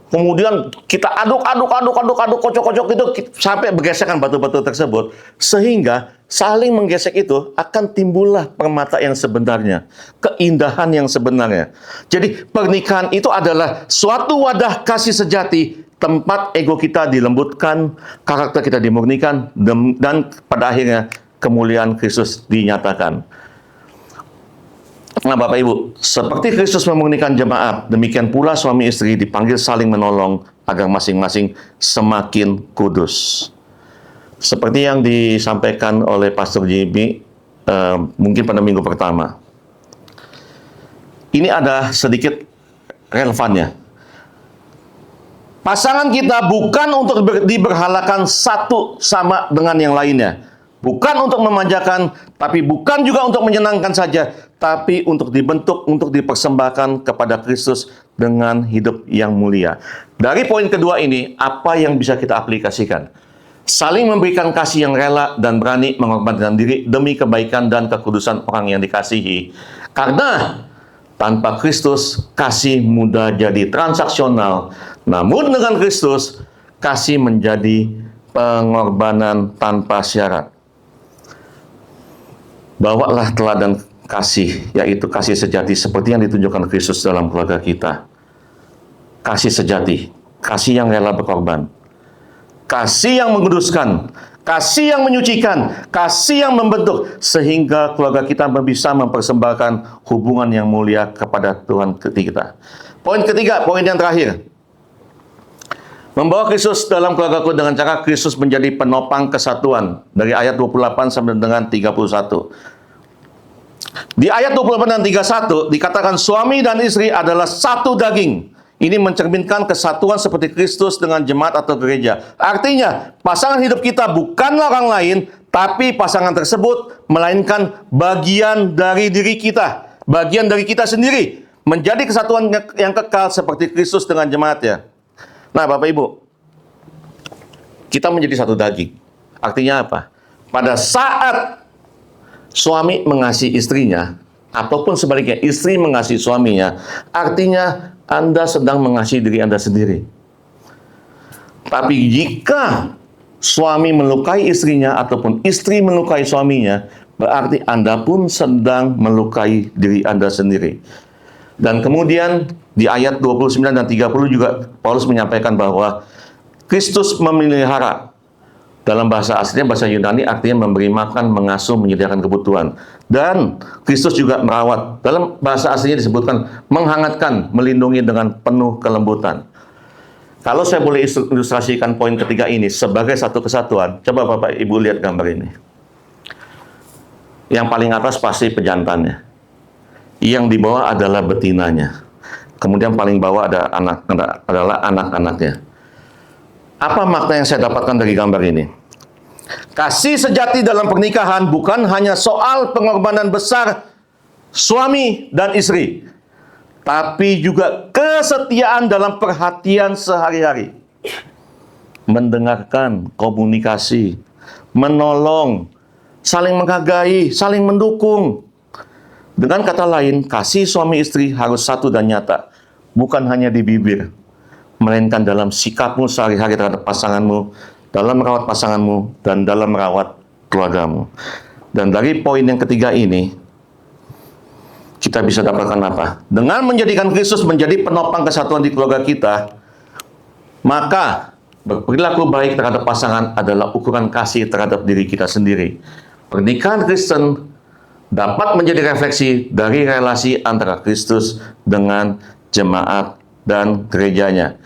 Kemudian kita aduk, kocok-kocok itu sampai bergesekan batu-batu tersebut. Sehingga saling menggesek itu akan timbullah permata yang sebenarnya. Keindahan yang sebenarnya. Jadi pernikahan itu adalah suatu wadah kasih sejati, tempat ego kita dilembutkan, karakter kita dimurnikan, dan pada akhirnya kemuliaan Kristus dinyatakan. Nah, Bapak Ibu, seperti Kristus memurnikan jemaat, demikian pula suami istri dipanggil saling menolong agar masing-masing semakin kudus. Seperti yang disampaikan oleh Pastor Jimmy, mungkin pada minggu pertama. Ini ada sedikit relevannya. Pasangan kita bukan untuk diberhalakan satu sama dengan yang lainnya. Bukan untuk memanjakan, tapi bukan juga untuk menyenangkan saja, tapi untuk dibentuk, untuk dipersembahkan kepada Kristus dengan hidup yang mulia. Dari poin kedua ini, apa yang bisa kita aplikasikan? Saling memberikan kasih yang rela dan berani mengorbankan diri demi kebaikan dan kekudusan orang yang dikasihi. Karena tanpa Kristus, kasih mudah jadi transaksional. Namun dengan Kristus, kasih menjadi pengorbanan tanpa syarat. Bawalah teladan kasih, yaitu kasih sejati seperti yang ditunjukkan Kristus dalam keluarga kita. Kasih sejati, kasih yang rela berkorban, kasih yang menguduskan, kasih yang menyucikan, kasih yang membentuk, sehingga keluarga kita bisa mempersembahkan hubungan yang mulia kepada Tuhan kita. Poin ketiga, poin yang terakhir. Membawa Kristus dalam keluargaku dengan cara Kristus menjadi penopang kesatuan. Dari ayat 28 sampai dengan 31. Di ayat 28 dan 31 dikatakan suami dan istri adalah satu daging. Ini mencerminkan kesatuan seperti Kristus dengan jemaat atau gereja. Artinya, pasangan hidup kita bukanlah orang lain, tapi pasangan tersebut melainkan bagian dari diri kita. Bagian dari kita sendiri. Menjadi kesatuan yang kekal seperti Kristus dengan jemaatnya. Nah, Bapak Ibu, kita menjadi satu daging. Artinya apa? Pada saat suami mengasihi istrinya, ataupun sebaliknya istri mengasihi suaminya, artinya Anda sedang mengasihi diri Anda sendiri. Tapi jika suami melukai istrinya, ataupun istri melukai suaminya, berarti Anda pun sedang melukai diri Anda sendiri. Dan kemudian di ayat 29 dan 30 juga Paulus menyampaikan bahwa Kristus memelihara. Dalam bahasa aslinya, bahasa Yunani artinya memberi makan, mengasuh, menyediakan kebutuhan. Dan Kristus juga merawat. Dalam bahasa aslinya disebutkan menghangatkan, melindungi dengan penuh kelembutan. Kalau saya boleh ilustrasikan poin ketiga ini sebagai satu kesatuan, coba Bapak Ibu lihat gambar ini. Yang paling atas pasti pejantannya. Yang di bawah adalah betinanya. Kemudian paling bawah adalah anak-anaknya. Apa makna yang saya dapatkan dari gambar ini? Kasih sejati dalam pernikahan bukan hanya soal pengorbanan besar suami dan istri, tapi juga kesetiaan dalam perhatian sehari-hari. Mendengarkan, komunikasi, menolong, saling menghargai, saling mendukung. Dengan kata lain, kasih suami istri harus satu dan nyata. Bukan hanya di bibir, melainkan dalam sikapmu sehari-hari terhadap pasanganmu, dalam merawat pasanganmu, dan dalam merawat keluargamu. Dan dari poin yang ketiga ini, kita bisa dapatkan apa? Dengan menjadikan Kristus menjadi penopang kesatuan di keluarga kita, maka berperilaku baik terhadap pasangan adalah ukuran kasih terhadap diri kita sendiri. Pernikahan Kristen dapat menjadi refleksi dari relasi antara Kristus dengan jemaat dan gerejanya.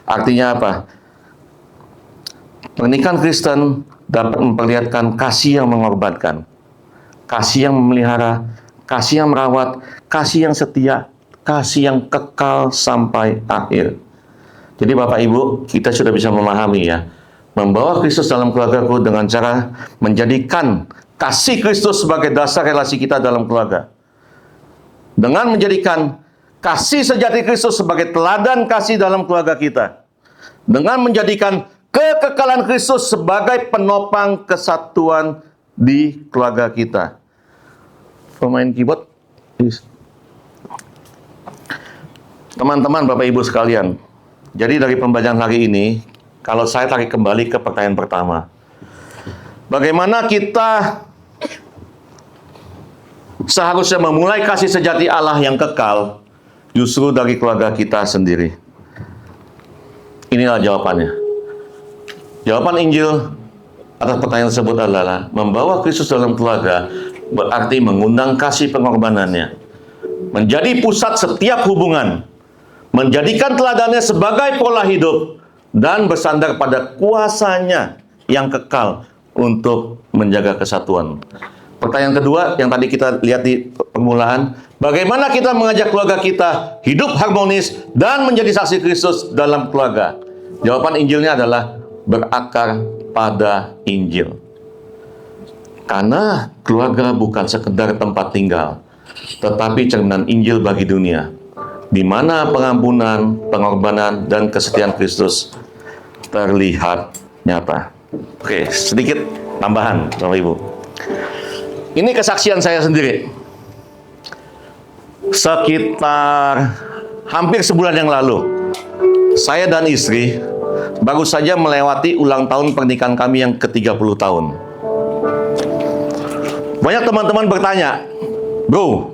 Artinya apa? Pernikahan Kristen dapat memperlihatkan kasih yang mengorbankan, kasih yang memelihara, kasih yang merawat, kasih yang setia, kasih yang kekal sampai akhir. Jadi Bapak Ibu, kita sudah bisa memahami ya, membawa Kristus dalam keluargaku dengan cara menjadikan kasih Kristus sebagai dasar relasi kita dalam keluarga. Dengan menjadikan kasih sejati Kristus sebagai teladan kasih dalam keluarga kita. Dengan menjadikan kekekalan Kristus sebagai penopang kesatuan di keluarga kita. Pemain keyboard, please. Teman-teman, Bapak Ibu sekalian, jadi dari pembacaan hari ini, kalau saya tarik kembali ke pertanyaan pertama, bagaimana kita seharusnya memulai kasih sejati Allah yang kekal justru dari keluarga kita sendiri? Inilah jawabannya. Jawaban Injil atas pertanyaan tersebut adalah membawa Kristus dalam keluarga berarti mengundang kasih pengorbanannya menjadi pusat setiap hubungan, menjadikan teladannya sebagai pola hidup, dan bersandar pada kuasanya yang kekal untuk menjaga kesatuan. Pertanyaan kedua yang tadi kita lihat di permulaan, bagaimana kita mengajak keluarga kita hidup harmonis dan menjadi saksi Kristus dalam keluarga? Jawaban Injilnya adalah berakar pada Injil. Karena keluarga bukan sekedar tempat tinggal, tetapi cerminan Injil bagi dunia, di mana pengampunan, pengorbanan, dan kesetiaan Kristus terlihat nyata. Oke, sedikit tambahan, Bapak Ibu. Ini kesaksian saya sendiri. Sekitar hampir sebulan yang lalu, saya dan istri baru saja melewati ulang tahun pernikahan kami yang ke-30 tahun. Banyak teman-teman bertanya, "Bro,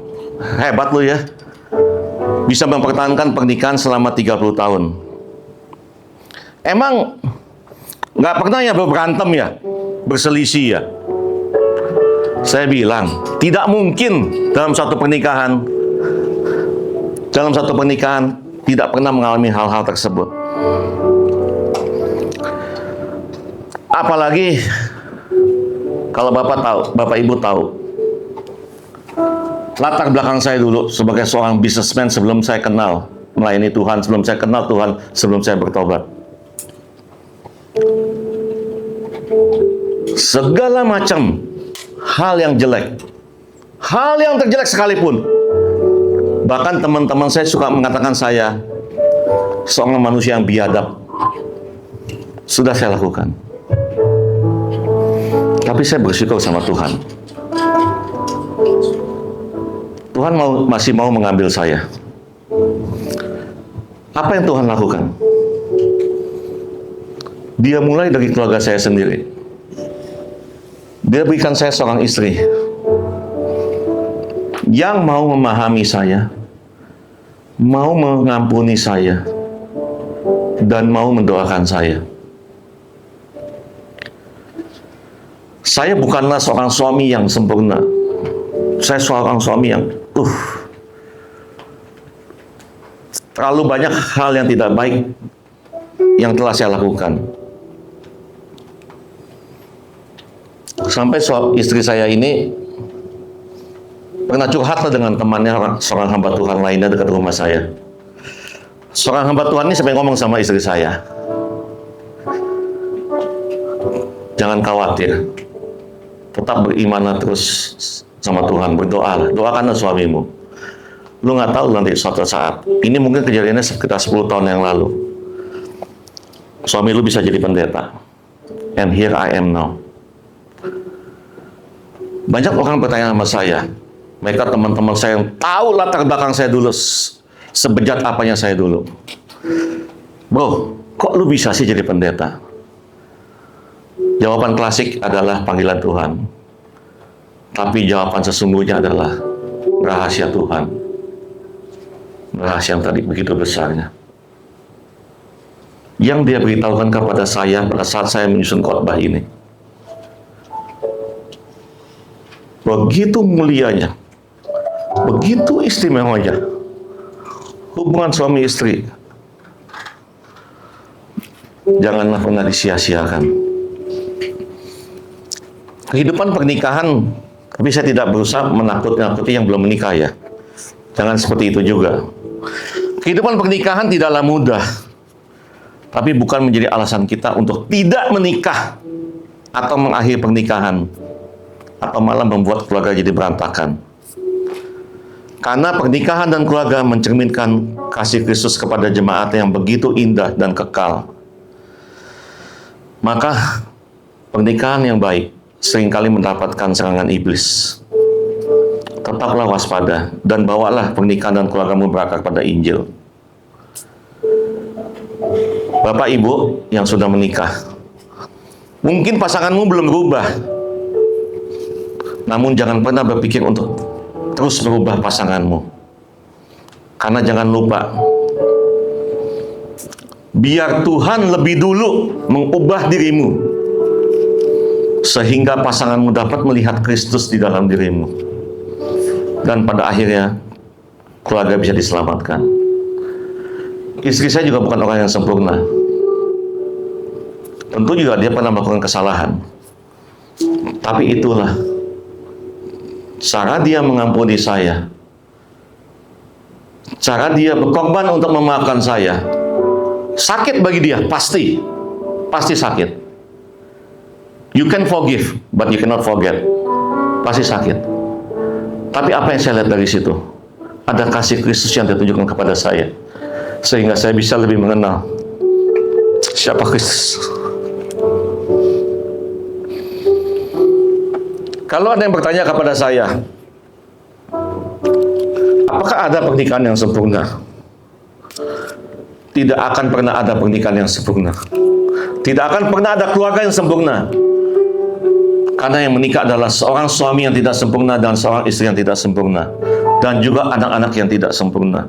hebat lu ya, bisa mempertahankan pernikahan selama 30 tahun. Emang nggak pernah ya berantem ya, berselisih ya?" Saya bilang, tidak mungkin dalam satu pernikahan tidak pernah mengalami hal-hal tersebut. Apalagi kalau Bapak Ibu tahu latar belakang saya dulu sebagai seorang businessman sebelum saya kenal melayani Tuhan, sebelum saya kenal Tuhan, sebelum saya bertobat. Segala macam hal yang jelek, hal yang terjelek sekalipun, bahkan teman-teman saya suka mengatakan saya seorang manusia yang biadab, sudah saya lakukan. Tapi saya bersyukur sama Tuhan. Tuhan masih mau mengambil saya. Apa yang Tuhan lakukan? Dia mulai dari keluarga saya sendiri. Dia berikan saya seorang istri yang mau memahami saya, mau mengampuni saya, dan mau mendoakan saya. Saya bukanlah seorang suami yang sempurna. Saya seorang suami yang terlalu banyak hal yang tidak baik yang telah saya lakukan. Sampai istri saya ini pernah curhat dengan temannya, seorang hamba Tuhan lainnya dekat rumah saya. Seorang hamba Tuhan ini sampai ngomong sama istri saya, "Jangan khawatir, tetap beriman terus sama Tuhan, berdoa, doakanlah suamimu. Lu nggak tahu nanti suatu saat." Ini mungkin kejadiannya sekitar 10 tahun yang lalu. Suami lu bisa jadi pendeta. And here I am now. Banyak orang bertanya sama saya, mereka teman-teman saya yang tahu latar belakang saya dulu, sebejat apanya saya dulu. "Bro, kok lu bisa sih jadi pendeta?" Jawaban klasik adalah panggilan Tuhan. Tapi jawaban sesungguhnya adalah rahasia Tuhan. Rahasia yang tadi begitu besarnya. Yang dia beritahukan kepada saya pada saat saya menyusun khotbah ini. Begitu mulianya, begitu istimewanya hubungan suami istri. Janganlah pernah disia-siakan. Kehidupan pernikahan, tapi saya tidak berusaha menakut-nakuti yang belum menikah ya. Jangan seperti itu juga. Kehidupan pernikahan tidaklah mudah. Tapi bukan menjadi alasan kita untuk tidak menikah atau mengakhiri pernikahan atau malah membuat keluarga jadi berantakan. Karena pernikahan dan keluarga mencerminkan kasih Kristus kepada jemaat yang begitu indah dan kekal. Maka pernikahan yang baik seringkali mendapatkan serangan iblis. Tetaplah waspada dan bawalah pernikahan dan keluargamu berakar pada Injil. Bapak Ibu yang sudah menikah, mungkin pasanganmu belum berubah. Namun jangan pernah berpikir untuk terus merubah pasanganmu. Karena jangan lupa, biar Tuhan lebih dulu mengubah dirimu, sehingga pasanganmu dapat melihat Kristus di dalam dirimu. Dan pada akhirnya, keluarga bisa diselamatkan. Istri saya juga bukan orang yang sempurna. Tentu juga dia pernah melakukan kesalahan. Tapi itulah cara dia mengampuni saya. Cara dia berkorban untuk memaafkan saya. Sakit bagi dia, pasti. Pasti sakit. You can forgive, but you cannot forget. Pasti sakit. Tapi apa yang saya lihat dari situ? Ada kasih Kristus yang ditunjukkan kepada saya. Sehingga saya bisa lebih mengenal siapa Kristus. Kalau ada yang bertanya kepada saya, apakah ada pernikahan yang sempurna? Tidak akan pernah ada pernikahan yang sempurna. Tidak akan pernah ada keluarga yang sempurna. Karena yang menikah adalah seorang suami yang tidak sempurna dan seorang istri yang tidak sempurna. Dan juga anak-anak yang tidak sempurna.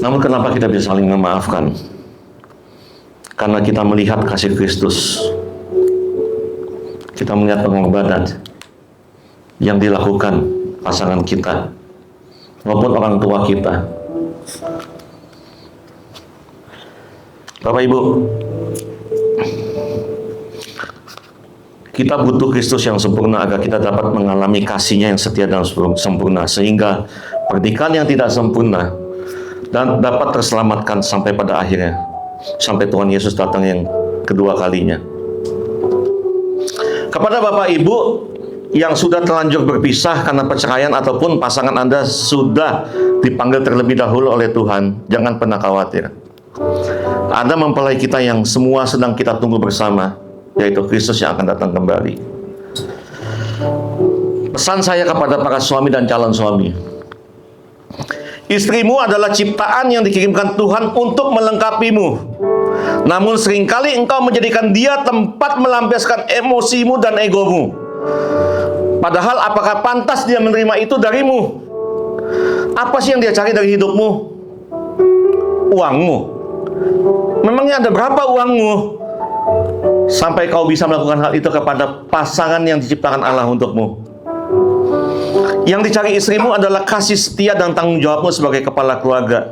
Namun kenapa kita bisa saling memaafkan? Karena kita melihat kasih Kristus. Kita melihat pengorbanan yang dilakukan pasangan kita maupun orang tua kita. Bapak Ibu, kita butuh Kristus yang sempurna agar kita dapat mengalami kasih-Nya yang setia dan sempurna, sehingga pernikahan yang tidak sempurna dan dapat terselamatkan sampai pada akhirnya, sampai Tuhan Yesus datang yang kedua kalinya. Kepada Bapak Ibu yang sudah terlanjur berpisah karena perceraian ataupun pasangan Anda sudah dipanggil terlebih dahulu oleh Tuhan, jangan pernah khawatir. Ada mempelai kita yang semua sedang kita tunggu bersama, yaitu Kristus yang akan datang kembali. Pesan saya kepada para suami dan calon suami, istrimu adalah ciptaan yang dikirimkan Tuhan untuk melengkapimu. Namun seringkali engkau menjadikan dia tempat melampiaskan emosimu dan egomu. Padahal apakah pantas dia menerima itu darimu? Apa sih yang dia cari dari hidupmu? Uangmu. Memangnya ada berapa uangmu sampai kau bisa melakukan hal itu kepada pasangan yang diciptakan Allah untukmu? Yang dicari istrimu adalah kasih setia dan tanggung jawabmu sebagai kepala keluarga.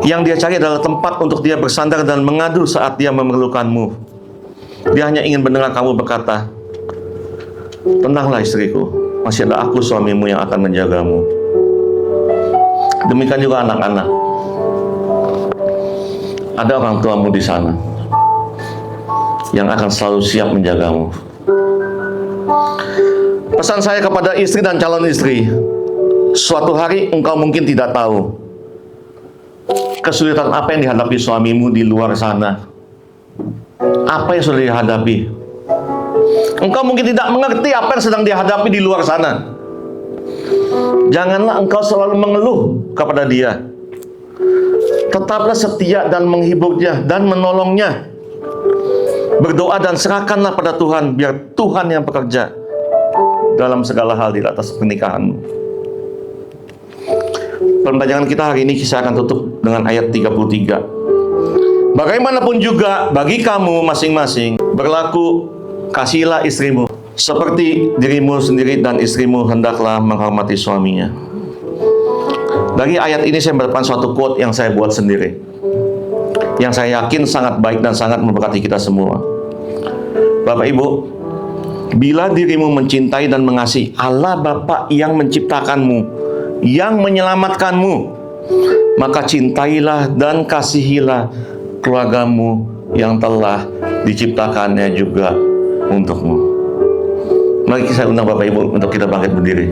Yang dia cari adalah tempat untuk dia bersandar dan mengadu saat dia memerlukanmu. Dia hanya ingin mendengar kamu berkata, "Tenanglah istriku, masih ada aku suamimu yang akan menjagamu." Demikian juga anak-anak. Ada orang tuamu di sana yang akan selalu siap menjagamu. Pesan saya kepada istri dan calon istri, suatu hari engkau mungkin tidak tahu kesulitan apa yang dihadapi suamimu di luar sana. Apa yang sudah dihadapi? Engkau mungkin tidak mengerti apa yang sedang dihadapi di luar sana. Janganlah engkau selalu mengeluh kepada dia. Tetaplah setia dan menghibur dia dan menolongnya. Berdoa dan serahkanlah pada Tuhan, biar Tuhan yang bekerja dalam segala hal di atas pernikahanmu. Pembelajaran kita hari ini saya akan tutup dengan ayat 33. Bagaimanapun juga bagi kamu masing-masing berlaku, kasihilah istrimu seperti dirimu sendiri, dan istrimu hendaklah menghormati suaminya. Dari ayat ini saya mendapatkan suatu quote yang saya buat sendiri, yang saya yakin sangat baik dan sangat memberkati kita semua. Bapak Ibu, Bila dirimu mencintai dan mengasihi Allah Bapa yang menciptakanmu, yang menyelamatkanmu, maka cintailah dan kasihilah keluargamu yang telah diciptakannya juga untukmu. Mari saya undang Bapak Ibu untuk kita bangkit berdiri.